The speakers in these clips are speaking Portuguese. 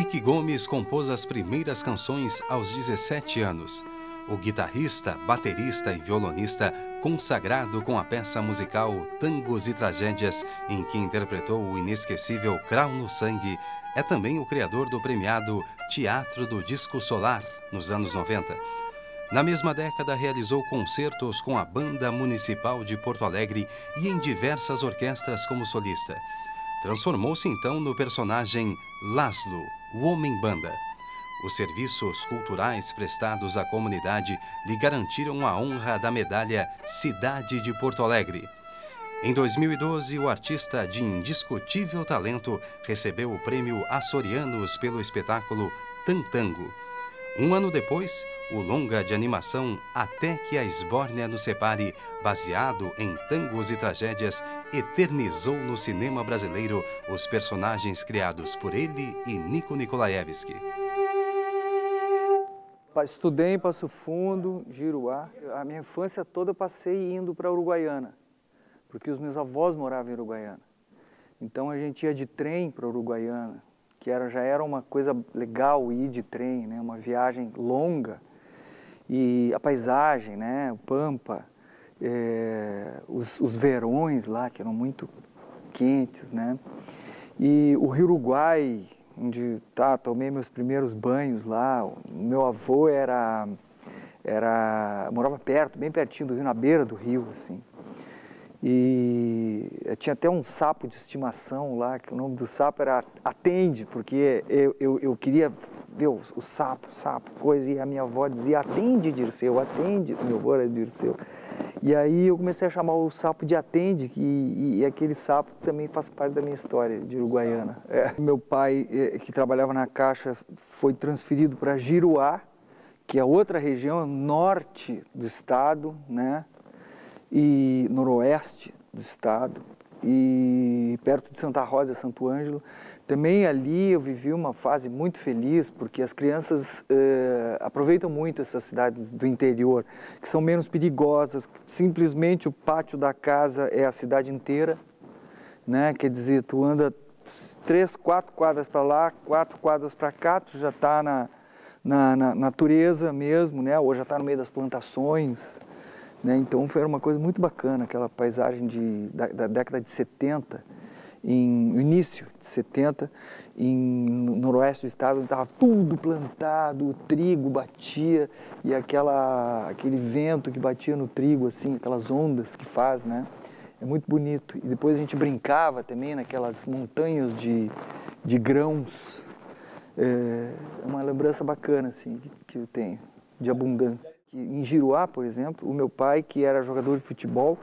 Henrique Gomes compôs as primeiras canções aos 17 anos. O guitarrista, baterista e violonista, consagrado com a peça musical Tangos e Tragédias, em que interpretou o inesquecível Crau no Sangue, é também o criador do premiado Teatro do Disco Solar, nos anos 90. Na mesma década, realizou concertos com a Banda Municipal de Porto Alegre e em diversas orquestras como solista. Transformou-se então no personagem Laszlo, o Homem-Banda. Os serviços culturais prestados à comunidade lhe garantiram a honra da medalha Cidade de Porto Alegre. Em 2012, o artista de indiscutível talento recebeu o prêmio Açorianos pelo espetáculo Tantango. Um ano depois, o longa de animação Até que a Esbórnia nos Separe, baseado em tangos e tragédias, eternizou no cinema brasileiro os personagens criados por ele e Nico Nikolaevski. Estudei em Passo Fundo, Giruá. A minha infância toda eu passei indo para Uruguaiana, porque os meus avós moravam em Uruguaiana. Então a gente ia de trem para Uruguaiana, que já era uma coisa legal ir de trem, né? Uma viagem longa. E a paisagem, né? O Pampa, os verões lá, que eram muito quentes, né? E o Rio Uruguai, onde tomei meus primeiros banhos lá. O meu avô morava perto, bem pertinho do rio, na beira do rio, assim. E tinha até um sapo de estimação lá, que o nome do sapo era Atende, porque eu queria ver o sapo, coisa, e a minha avó dizia, atende, Dirceu, atende, meu avô era Dirceu. E aí eu comecei a chamar o sapo de Atende, e aquele sapo também faz parte da minha história de Uruguaiana. Meu pai, que trabalhava na Caixa, foi transferido para Giruá, que é outra região, norte do estado, né? E noroeste do estado, e perto de Santa Rosa e Santo Ângelo. Também ali eu vivi uma fase muito feliz, porque as crianças aproveitam muito essas cidades do interior, que são menos perigosas. Simplesmente o pátio da casa é a cidade inteira, né? Quer dizer, tu anda 3, 4 quadras para lá, 4 quadras para cá, tu já está na natureza mesmo, né? Ou já está no meio das plantações. Né? Então foi uma coisa muito bacana, aquela paisagem da década de 70, no início de 70, no noroeste do estado, onde estava tudo plantado, o trigo batia, e aquele vento que batia no trigo, assim, aquelas ondas que faz, né? É muito bonito. E depois a gente brincava também naquelas montanhas de grãos. É uma lembrança bacana, assim, que eu tenho, de abundância. Em Giruá, por exemplo, o meu pai, que era jogador de futebol,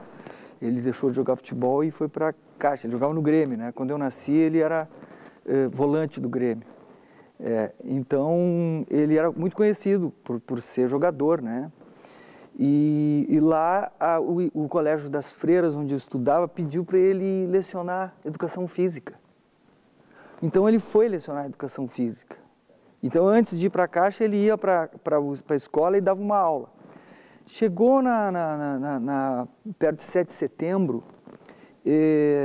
ele deixou de jogar futebol e foi para a Caixa. Ele jogava no Grêmio, né? Quando eu nasci, ele era volante do Grêmio. Então, ele era muito conhecido por ser jogador, né? E lá, o Colégio das Freiras, onde eu estudava, pediu para ele lecionar Educação Física. Então, ele foi lecionar Educação Física. Então, antes de ir para a Caixa, ele ia para a escola e dava uma aula. Chegou perto de 7 de setembro,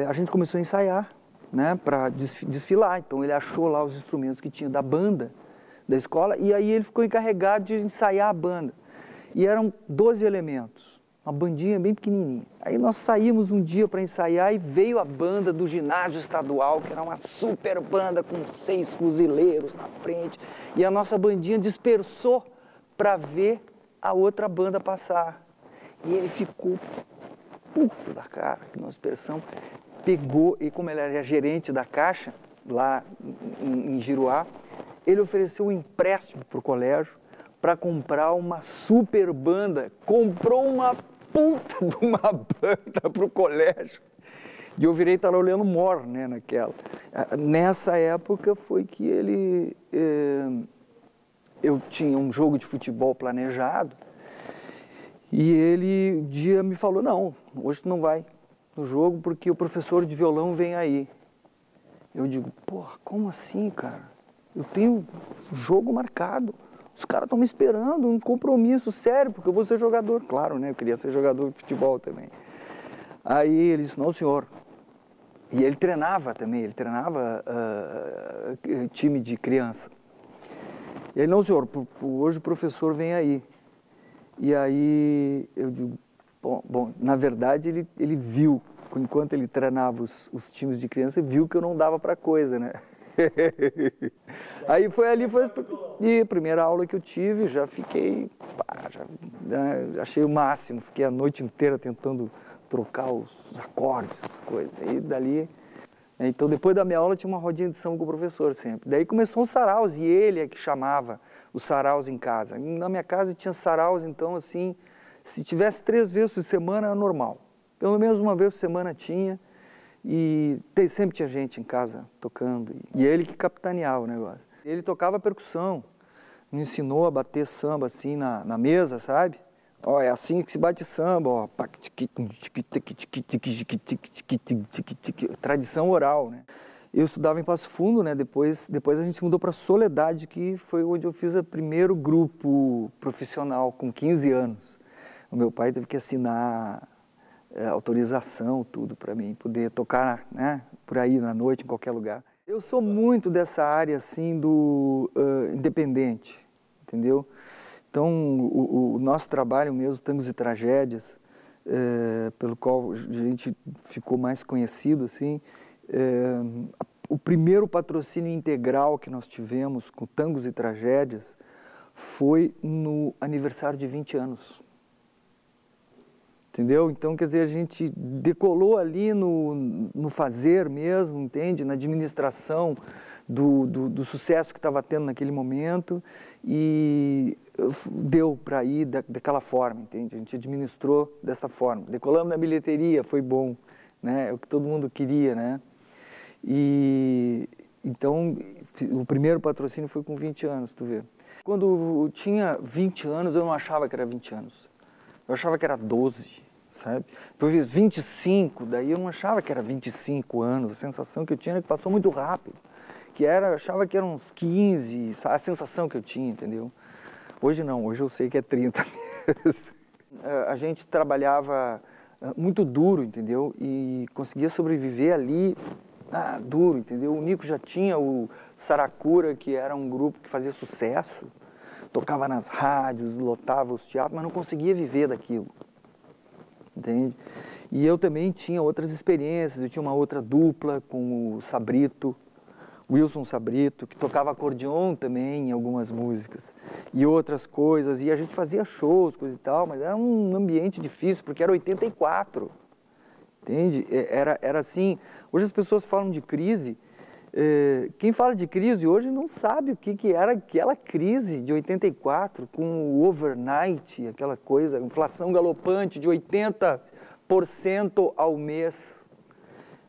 a gente começou a ensaiar, né, para desfilar. Então, ele achou lá os instrumentos que tinha da banda da escola, e aí ele ficou encarregado de ensaiar a banda. E eram 12 elementos, uma bandinha bem pequenininha. Aí nós saímos um dia para ensaiar e veio a banda do ginásio estadual, que era uma super banda com 6 fuzileiros na frente. E a nossa bandinha dispersou para ver a outra banda passar. E ele ficou puto da cara, que nós dispersamos. Pegou, e como ele era gerente da Caixa, lá em Giruá, ele ofereceu um empréstimo para o colégio para comprar uma super banda. Comprou uma puta de uma banda para o colégio. E eu virei taroleano mor, né, naquela. Nessa época foi que eu tinha um jogo de futebol planejado, e ele um dia me falou, não, hoje tu não vai no jogo porque o professor de violão vem aí. Eu digo, porra, como assim, cara? Eu tenho jogo marcado. Os caras estão me esperando, um compromisso sério, porque eu vou ser jogador. Claro, né? Eu queria ser jogador de futebol também. Aí ele disse, não, senhor, E ele treinava também, ele treinava time de criança. E ele, não, senhor, hoje o professor vem aí. E aí eu digo, bom na verdade ele viu, enquanto ele treinava os times de criança, viu que eu não dava para coisa, né? Aí foi a primeira aula que eu tive, já fiquei, achei o máximo, fiquei a noite inteira tentando trocar os acordes, coisas, aí dali... Então, depois da minha aula, tinha uma rodinha de samba com o professor sempre. Daí começou os saraus, e ele é que chamava os saraus em casa. Na minha casa tinha saraus, então, assim, se tivesse 3 vezes por semana, era normal. Pelo menos uma vez por semana tinha, e sempre tinha gente em casa tocando. E ele que capitaneava o negócio. Ele tocava percussão, me ensinou a bater samba assim na mesa, sabe? Ó, é assim que se bate samba, ó. Tradição oral, né? Eu estudava em Passo Fundo, né? Depois a gente mudou para Soledade, que foi onde eu fiz o primeiro grupo profissional, com 15 anos. O meu pai teve que assinar autorização, tudo, para mim poder tocar, né? Por aí, na noite, em qualquer lugar. Eu sou muito dessa área, assim, do independente, entendeu? Então, o nosso trabalho mesmo, Tangos e Tragédias, pelo qual a gente ficou mais conhecido, assim, o primeiro patrocínio integral que nós tivemos com Tangos e Tragédias foi no aniversário de 20 anos. Entendeu? Então, quer dizer, a gente decolou ali no fazer mesmo, entende? Na administração do sucesso que estava tendo naquele momento, e deu para ir daquela forma, entende? A gente administrou dessa forma. Decolamos na bilheteria, foi bom, né? É o que todo mundo queria, né? E então, o primeiro patrocínio foi com 20 anos, tu vê. Quando eu tinha 20 anos, eu não achava que era 20 anos. Eu achava que era 12, sabe? Depois 25, daí eu não achava que era 25 anos. A sensação que eu tinha era que passou muito rápido. Eu achava que eram uns 15, a sensação que eu tinha, entendeu? Hoje não, hoje eu sei que é 30 mesmo. A gente trabalhava muito duro, entendeu? E conseguia sobreviver ali duro, entendeu? O Nico já tinha o Saracura, que era um grupo que fazia sucesso, tocava nas rádios, lotava os teatros, mas não conseguia viver daquilo, entende? E eu também tinha outras experiências, eu tinha uma outra dupla com o Sabrito, Wilson Sabrito, que tocava acordeon também em algumas músicas, e outras coisas, e a gente fazia shows, coisa e tal, mas era um ambiente difícil, porque era 84, entende? Era assim, hoje as pessoas falam de crise, quem fala de crise hoje não sabe o que era aquela crise de 84, com o overnight, aquela coisa, inflação galopante de 80% ao mês.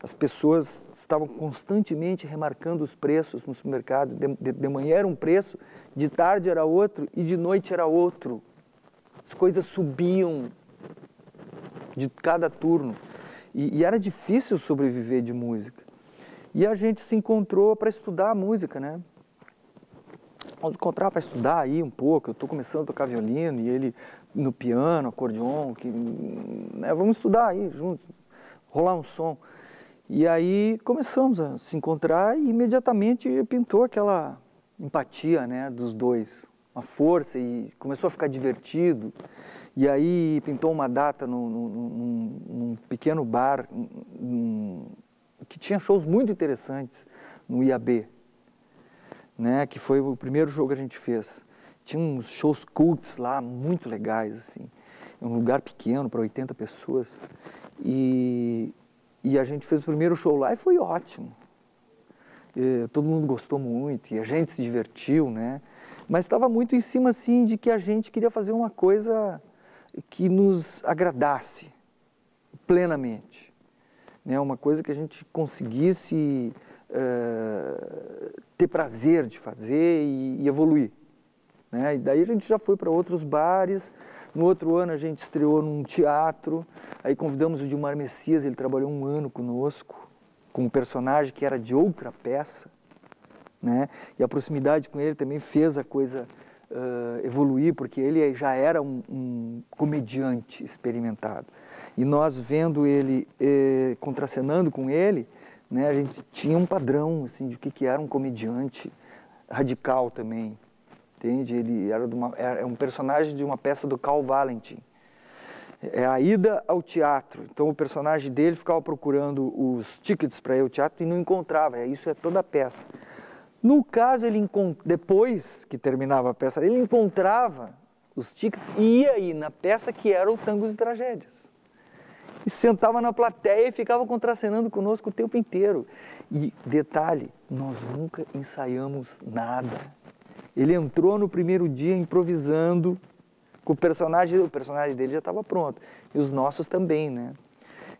As pessoas estavam constantemente remarcando os preços no supermercado. De manhã era um preço, de tarde era outro e de noite era outro. As coisas subiam de cada turno. E era difícil sobreviver de música. E a gente se encontrou para estudar música, né? Vamos encontrar para estudar aí um pouco. Eu estou começando a tocar violino e ele no piano, acordeon. Né? Vamos estudar aí juntos, rolar um som. E aí começamos a se encontrar e imediatamente pintou aquela empatia, né, dos dois, uma força, e começou a ficar divertido. E aí pintou uma data num pequeno bar que tinha shows muito interessantes no IAB, né, que foi o primeiro jogo que a gente fez. Tinha uns shows cults lá, muito legais, assim, um lugar pequeno para 80 pessoas. E a gente fez o primeiro show lá e foi ótimo. Todo mundo gostou muito e a gente se divertiu, né? Mas estava muito em cima, assim, de que a gente queria fazer uma coisa que nos agradasse plenamente, né? Uma coisa que a gente conseguisse ter prazer de fazer e evoluir, né? E daí a gente já foi para outros bares. No outro ano a gente estreou num teatro, aí convidamos o Dilmar Messias, ele trabalhou 1 ano conosco, com um personagem que era de outra peça, né? E a proximidade com ele também fez a coisa evoluir, porque ele já era um comediante experimentado. E nós vendo ele, contracenando com ele, né? A gente tinha um padrão, assim, de o que era um comediante radical também, entende? Ele era um personagem de uma peça do Carl Valentin. É a ida ao teatro. Então o personagem dele ficava procurando os tickets para ir ao teatro e não encontrava. Isso é toda a peça. No caso, depois que terminava a peça, ele encontrava os tickets e ia aí na peça que era o Tangos e Tragédias. E sentava na plateia e ficava contracenando conosco o tempo inteiro. E detalhe, nós nunca ensaiamos nada. Ele entrou no primeiro dia improvisando com o personagem dele já estava pronto. E os nossos também, né?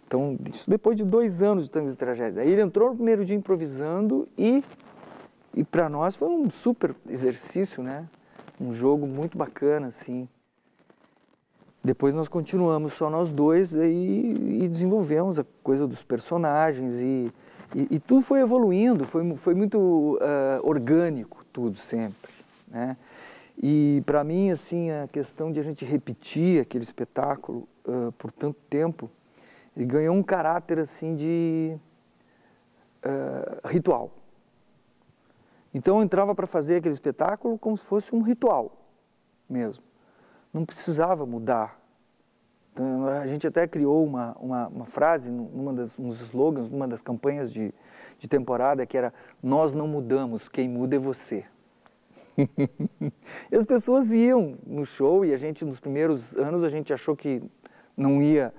Então, isso depois de 2 anos de Tangos e Tragédias. Aí ele entrou no primeiro dia improvisando e para nós foi um super exercício, né? Um jogo muito bacana, assim. Depois nós continuamos só nós dois e desenvolvemos a coisa dos personagens e tudo foi evoluindo, foi muito orgânico tudo sempre, né? E para mim, assim, a questão de a gente repetir aquele espetáculo por tanto tempo, ele ganhou um caráter assim de ritual. Então eu entrava para fazer aquele espetáculo como se fosse um ritual mesmo. Não precisava mudar. Então, a gente até criou uma frase, uns slogans, numa das campanhas de temporada, que era: nós não mudamos, quem muda é você. E as pessoas iam no show e a gente, nos primeiros anos, a gente achou que não ia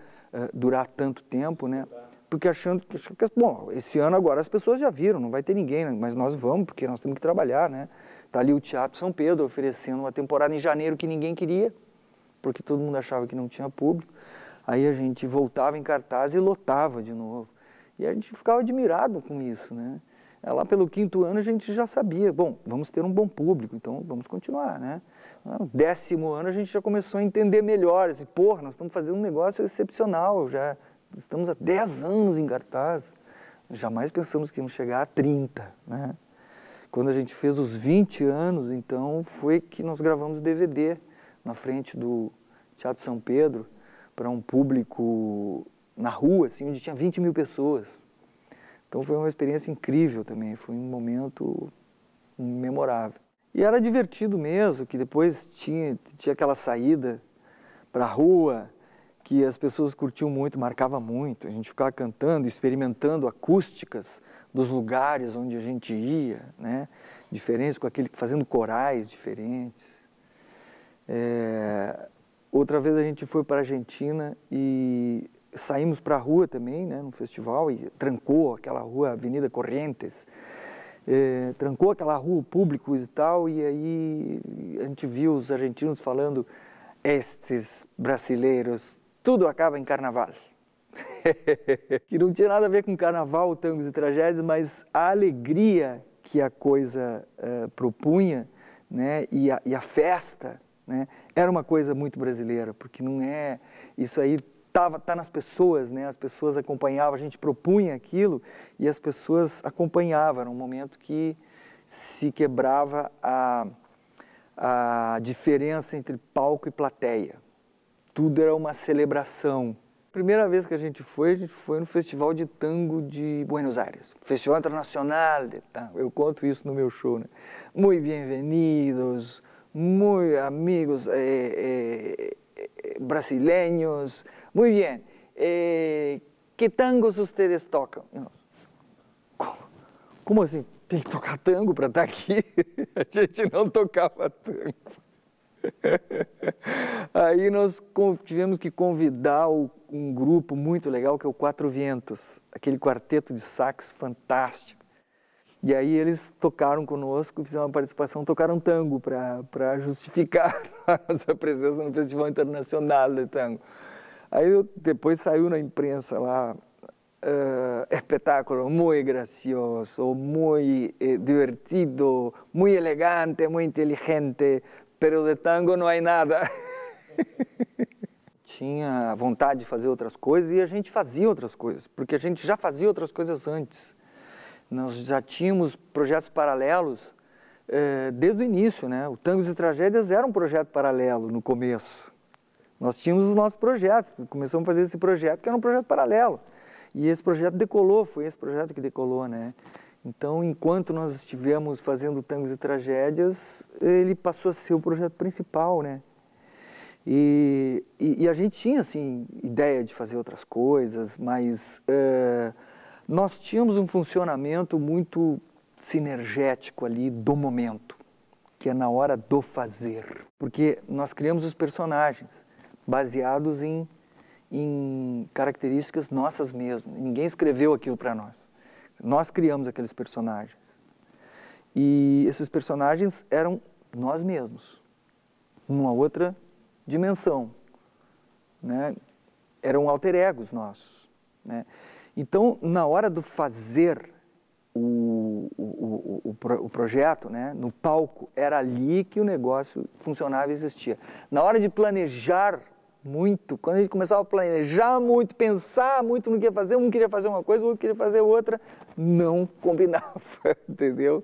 durar tanto tempo, né? Porque achando que, bom, esse ano agora as pessoas já viram, não vai ter ninguém, né? Mas nós vamos, porque nós temos que trabalhar, né? Tá ali o Teatro São Pedro oferecendo uma temporada em janeiro que ninguém queria, porque todo mundo achava que não tinha público. Aí a gente voltava em cartaz e lotava de novo. E a gente ficava admirado com isso, né? Lá pelo 5º ano a gente já sabia, bom, vamos ter um bom público, então vamos continuar, né? No 10º ano a gente já começou a entender melhor, assim, porra, nós estamos fazendo um negócio excepcional, já estamos há 10 anos em cartaz, jamais pensamos que íamos chegar a 30, né? Quando a gente fez os 20 anos, então, foi que nós gravamos o DVD na frente do Teatro São Pedro, para um público na rua, assim, onde tinha 20 mil pessoas. Então foi uma experiência incrível também, foi um momento memorável. E era divertido mesmo, que depois tinha aquela saída para a rua, que as pessoas curtiam muito, marcava muito. A gente ficava cantando, experimentando acústicas dos lugares onde a gente ia, né? Diferentes, fazendo corais diferentes. Outra vez a gente foi para a Argentina e saímos para a rua também, né, no festival, e trancou aquela rua, Avenida Corrientes, trancou aquela rua, públicos e tal, e aí a gente viu os argentinos falando: estes brasileiros, tudo acaba em carnaval. Que não tinha nada a ver com carnaval, Tangos e Tragédias, mas a alegria que a coisa propunha, né, e a festa, né, era uma coisa muito brasileira, porque não é isso aí. Tá nas pessoas, né? As pessoas acompanhavam, a gente propunha aquilo e as pessoas acompanhavam. Era um momento que se quebrava a diferença entre palco e plateia. Tudo era uma celebração. Primeira vez que a gente foi no Festival de Tango de Buenos Aires, Festival Internacional de Tango. Eu conto isso no meu show, né? Muy bienvenidos, muy amigos brasileños. Muy bien, que tangos ustedes tocam? Como assim? Tem que tocar tango para estar aqui? A gente não tocava tango. Aí nós tivemos que convidar um grupo muito legal, que é o Quatro Vientos, aquele quarteto de sax fantástico. E aí eles tocaram conosco, fizeram uma participação, tocaram tango para justificar a nossa presença no Festival Internacional de Tango. Aí depois saiu na imprensa lá, espetáculo muito gracioso, muito divertido, muito elegante, muito inteligente, pero de tango não há nada. Tinha vontade de fazer outras coisas e a gente fazia outras coisas, porque a gente já fazia outras coisas antes. Nós já tínhamos projetos paralelos desde o início, né? O Tangos e Tragédias era um projeto paralelo no começo. Nós tínhamos os nossos projetos, começamos a fazer esse projeto que era um projeto paralelo. E esse projeto decolou, foi esse projeto que decolou, né? Então, enquanto nós estivemos fazendo Tangos e Tragédias, ele passou a ser o projeto principal, né? E a gente tinha, assim, ideia de fazer outras coisas, mas nós tínhamos um funcionamento muito sinergético ali do momento, que é na hora do fazer. Porque nós criamos os personagens baseados em características nossas mesmas. Ninguém escreveu aquilo para nós. Nós criamos aqueles personagens. E esses personagens eram nós mesmos, numa outra dimensão, né? Eram alter egos nossos, né? Então, na hora do fazer o projeto, né, no palco, era ali que o negócio funcionava e existia. Na hora de planejar muito, quando a gente começava a planejar muito, pensar muito no que ia fazer, um queria fazer uma coisa, o outro queria fazer outra, não combinava, entendeu?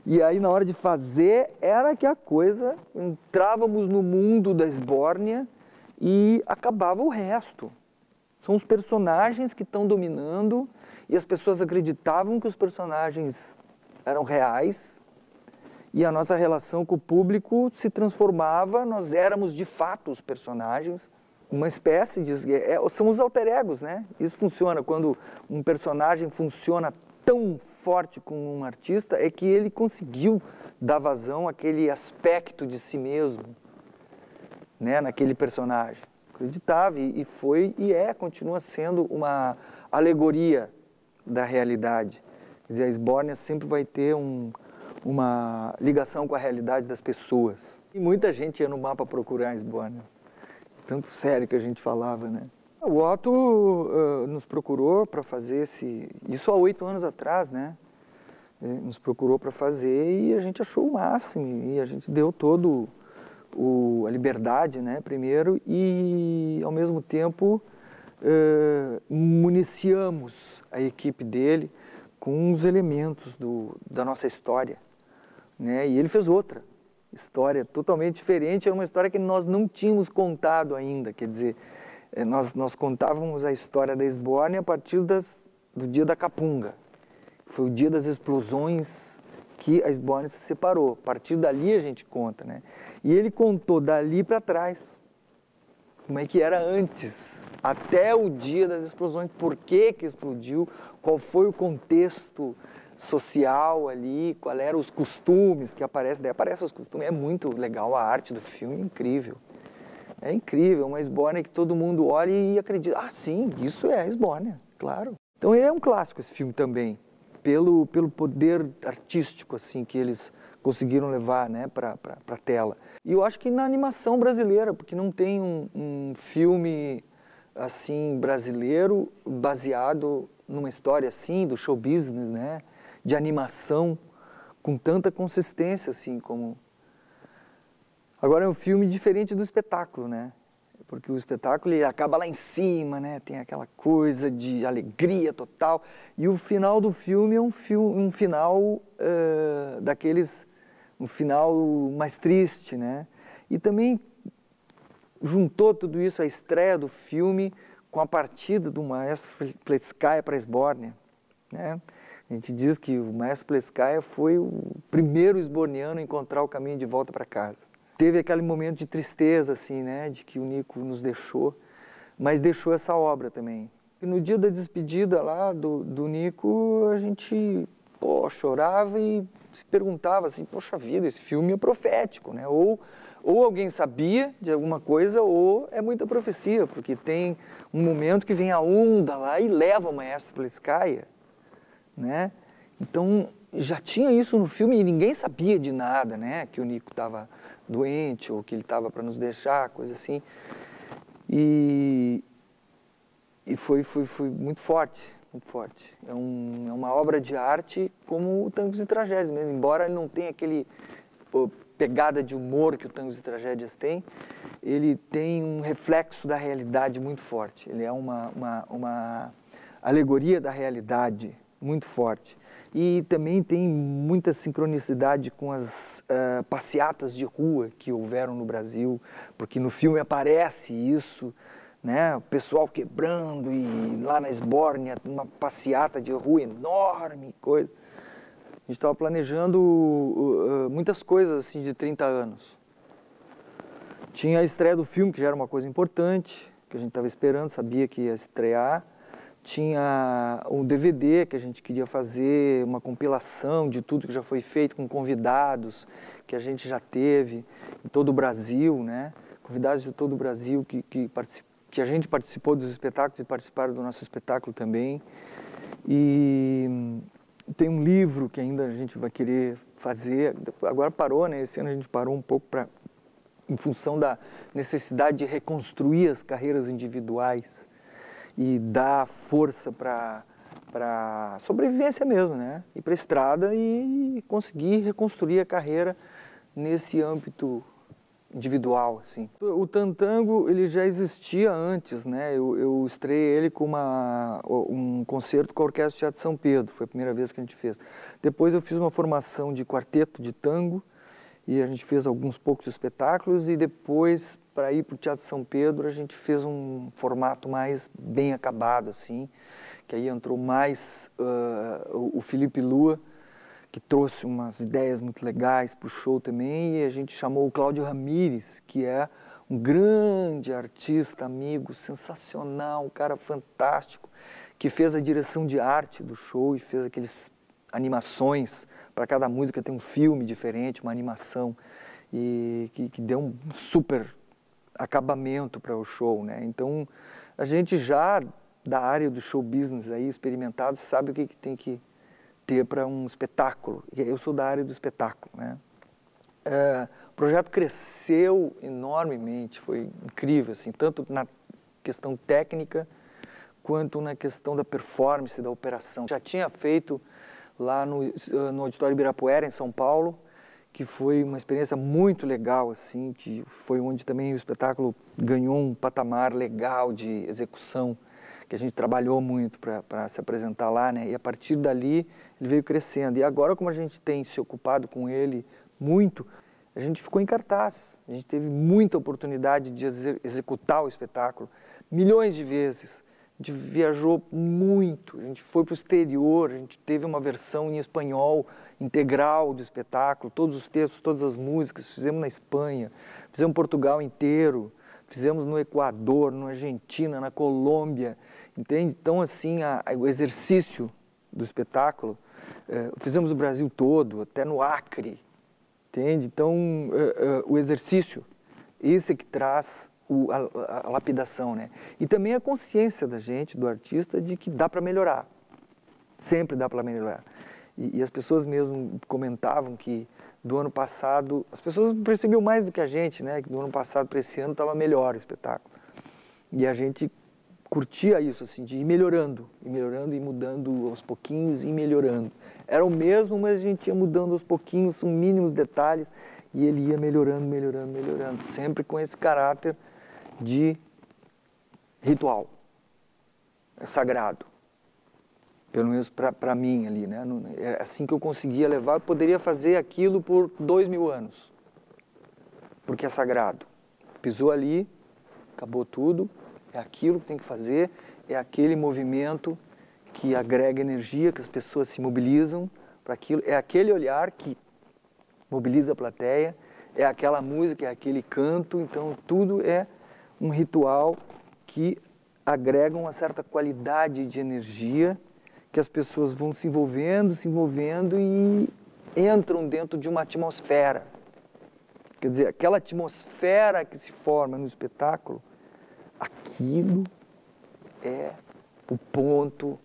E aí, na hora de fazer, era que a coisa, entrávamos no mundo da esbórnia e acabava o resto. São os personagens que estão dominando e as pessoas acreditavam que os personagens eram reais e a nossa relação com o público se transformava, nós éramos de fato os personagens, uma espécie de... são os alter egos, né? Isso funciona quando um personagem funciona tão forte como um artista, é que ele conseguiu dar vazão àquele aspecto de si mesmo, né, naquele personagem. Acreditava e foi e continua sendo uma alegoria da realidade. Quer dizer, a esbórnia sempre vai ter uma ligação com a realidade das pessoas. E muita gente ia no mapa procurar a esbórnia. Tanto sério que a gente falava, né? O Otto nos procurou para fazer isso há 8 anos atrás, né? Nos procurou para fazer e a gente achou o máximo. E a gente deu todo a liberdade, né, primeiro, e ao mesmo tempo municiamos a equipe dele com os elementos da nossa história, né? E ele fez outra história totalmente diferente, era uma história que nós não tínhamos contado ainda, quer dizer, nós contávamos a história da esbórnia a partir do dia da Capunga. Foi o dia das explosões que a esbórnia se separou. A partir dali a gente conta, né? E ele contou dali para trás, como é que era antes, até o dia das explosões, por que explodiu, qual foi o contexto social ali, qual eram os costumes que aparecem, daí aparecem os costumes, é muito legal, a arte do filme é incrível. É incrível, uma esbórnia que todo mundo olha e acredita, ah, sim, isso é a esbórnia, claro. Então ele é um clássico, esse filme também, pelo poder artístico assim, que eles conseguiram levar, né, para a tela. E eu acho que na animação brasileira, porque não tem um filme assim brasileiro baseado numa história assim, do show business, né, de animação, com tanta consistência assim como... Agora é um filme diferente do espetáculo, né? Porque o espetáculo ele acaba lá em cima, né? Tem aquela coisa de alegria total. E o final do filme é um final um final mais triste, né? E também juntou tudo isso, a estreia do filme, com a partida do maestro Pletskaya para a esbórnia, né? A gente diz que o maestro Pletskaya foi o primeiro esborniano a encontrar o caminho de volta para casa. Teve aquele momento de tristeza, assim, né, de que o Nico nos deixou, mas deixou essa obra também. E no dia da despedida lá do Nico, a gente chorava e se perguntava assim, poxa vida, esse filme é profético, né? Ou alguém sabia de alguma coisa, ou é muita profecia, porque tem um momento que vem a onda lá e leva o maestro Pletskaya, né? Então, já tinha isso no filme e ninguém sabia de nada, né? Que o Nico estava doente ou que ele estava para nos deixar, coisa assim. E foi muito forte, muito forte. É uma obra de arte como o Tangos e Tragédias mesmo, embora ele não tenha aquele pegada de humor que o Tangos e Tragédias tem, ele tem um reflexo da realidade muito forte. Ele é uma alegoria da realidade muito forte. E também tem muita sincronicidade com as passeatas de rua que houveram no Brasil, porque no filme aparece isso, né? O pessoal quebrando e lá na Esbórnia, uma passeata de rua enorme, coisa. A gente estava planejando muitas coisas assim de 30 anos. Tinha a estreia do filme, que já era uma coisa importante, que a gente estava esperando, sabia que ia estrear. Tinha um DVD que a gente queria fazer, uma compilação de tudo que já foi feito, com convidados que a gente já teve em todo o Brasil, né? Convidados de todo o Brasil que a gente participou dos espetáculos e participaram do nosso espetáculo também. E tem um livro que ainda a gente vai querer fazer, agora parou, né? Esse ano a gente parou um pouco em função da necessidade de reconstruir as carreiras individuais e dar força para sobrevivência mesmo, né? Ir para a estrada e conseguir reconstruir a carreira nesse âmbito individual, assim. O Tantango, ele já existia antes, né? Eu estreiei ele com um concerto com a Orquestra do Teatro São Pedro, foi a primeira vez que a gente fez. Depois eu fiz uma formação de quarteto de tango e a gente fez alguns poucos espetáculos e depois, para ir para o Teatro São Pedro, a gente fez um formato mais bem acabado, assim, que aí entrou mais o Felipe Lua, que trouxe umas ideias muito legais para o show também, e a gente chamou o Cláudio Ramires, que é um grande artista, amigo, sensacional, um cara fantástico, que fez a direção de arte do show e fez aqueles animações, para cada música tem um filme diferente, uma animação, e que deu um super acabamento para o show, né? Então, a gente já da área do show business aí, experimentado, sabe o que tem que ter para um espetáculo. Eu sou da área do espetáculo, né? O projeto cresceu enormemente, foi incrível, assim, tanto na questão técnica quanto na questão da performance, da operação. Já tinha feito lá no Auditório Ibirapuera, em São Paulo, que foi uma experiência muito legal, assim, que foi onde também o espetáculo ganhou um patamar legal de execução, que a gente trabalhou muito para se apresentar lá, né? E a partir dali ele veio crescendo. E agora, como a gente tem se ocupado com ele muito, a gente ficou em cartaz. A gente teve muita oportunidade de executar o espetáculo milhões de vezes. A gente viajou muito, a gente foi para o exterior, a gente teve uma versão em espanhol integral do espetáculo, todos os textos, todas as músicas, fizemos na Espanha, fizemos Portugal inteiro, fizemos no Equador, na Argentina, na Colômbia, entende? Então, assim, o exercício do espetáculo, fizemos o Brasil todo, até no Acre, entende? Então, o exercício, esse é que traz a lapidação, né? E também a consciência da gente, do artista, de que dá para melhorar, sempre dá para melhorar. E as pessoas mesmo comentavam que do ano passado, as pessoas percebiam mais do que a gente, né? Que do ano passado para esse ano estava melhor o espetáculo. E a gente curtia isso, assim, de ir melhorando e mudando aos pouquinhos e melhorando. Era o mesmo, mas a gente ia mudando aos pouquinhos, são mínimos detalhes, e ele ia melhorando, sempre com esse caráter de ritual, é sagrado. Pelo menos para mim ali, né? É assim que eu conseguia levar, eu poderia fazer aquilo por 2000 anos, porque é sagrado. Pisou ali, acabou tudo, é aquilo que tem que fazer, é aquele movimento que agrega energia, que as pessoas se mobilizam para aquilo, é aquele olhar que mobiliza a plateia, é aquela música, é aquele canto, então tudo é um ritual que agrega uma certa qualidade de energia, que as pessoas vão se envolvendo e entram dentro de uma atmosfera. Quer dizer, aquela atmosfera que se forma no espetáculo, aquilo é o ponto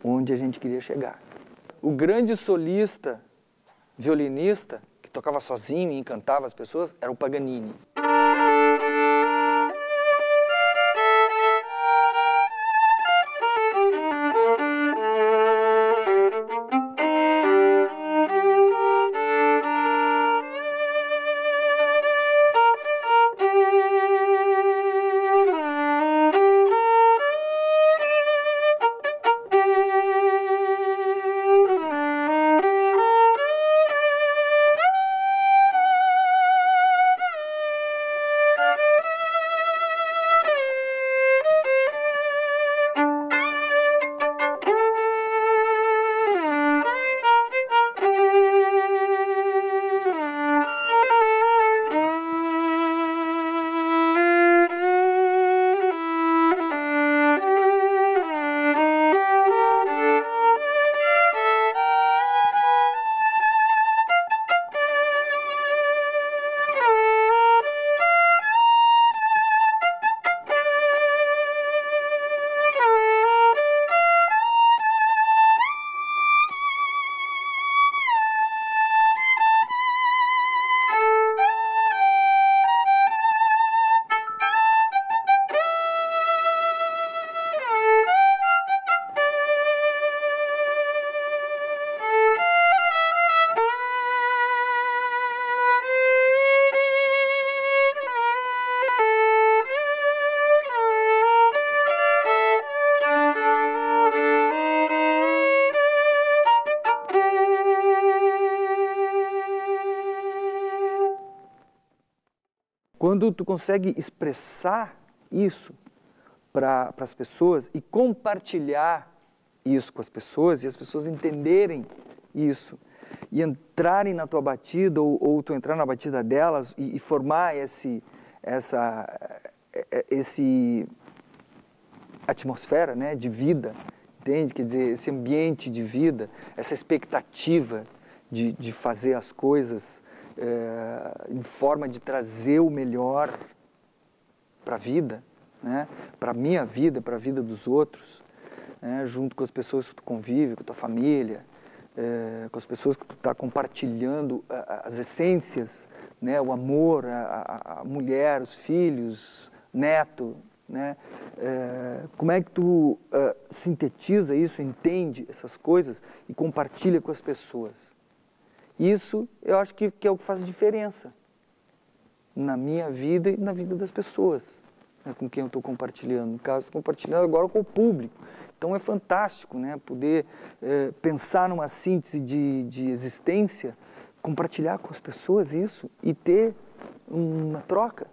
onde a gente queria chegar. O grande solista, violinista, que tocava sozinho e encantava as pessoas, era o Paganini. Quando tu consegue expressar isso para as pessoas e compartilhar isso com as pessoas, e as pessoas entenderem isso, e entrarem na tua batida, ou tu entrar na batida delas, e formar essa atmosfera, né, de vida, entende? Quer dizer, esse ambiente de vida, essa expectativa de fazer as coisas em forma de trazer o melhor para a vida, né? Para a minha vida, para a vida dos outros, né? Junto com as pessoas que tu convive, com a tua família, com as pessoas que tu está compartilhando as essências, né? O amor, a mulher, os filhos, neto, né? Como é que tu sintetiza isso, entende essas coisas e compartilha com as pessoas? Isso eu acho que é o que faz diferença na minha vida e na vida das pessoas, né, com quem eu estou compartilhando. No caso, estou compartilhando agora com o público. Então é fantástico, né, poder pensar numa síntese de existência, compartilhar com as pessoas isso e ter uma troca.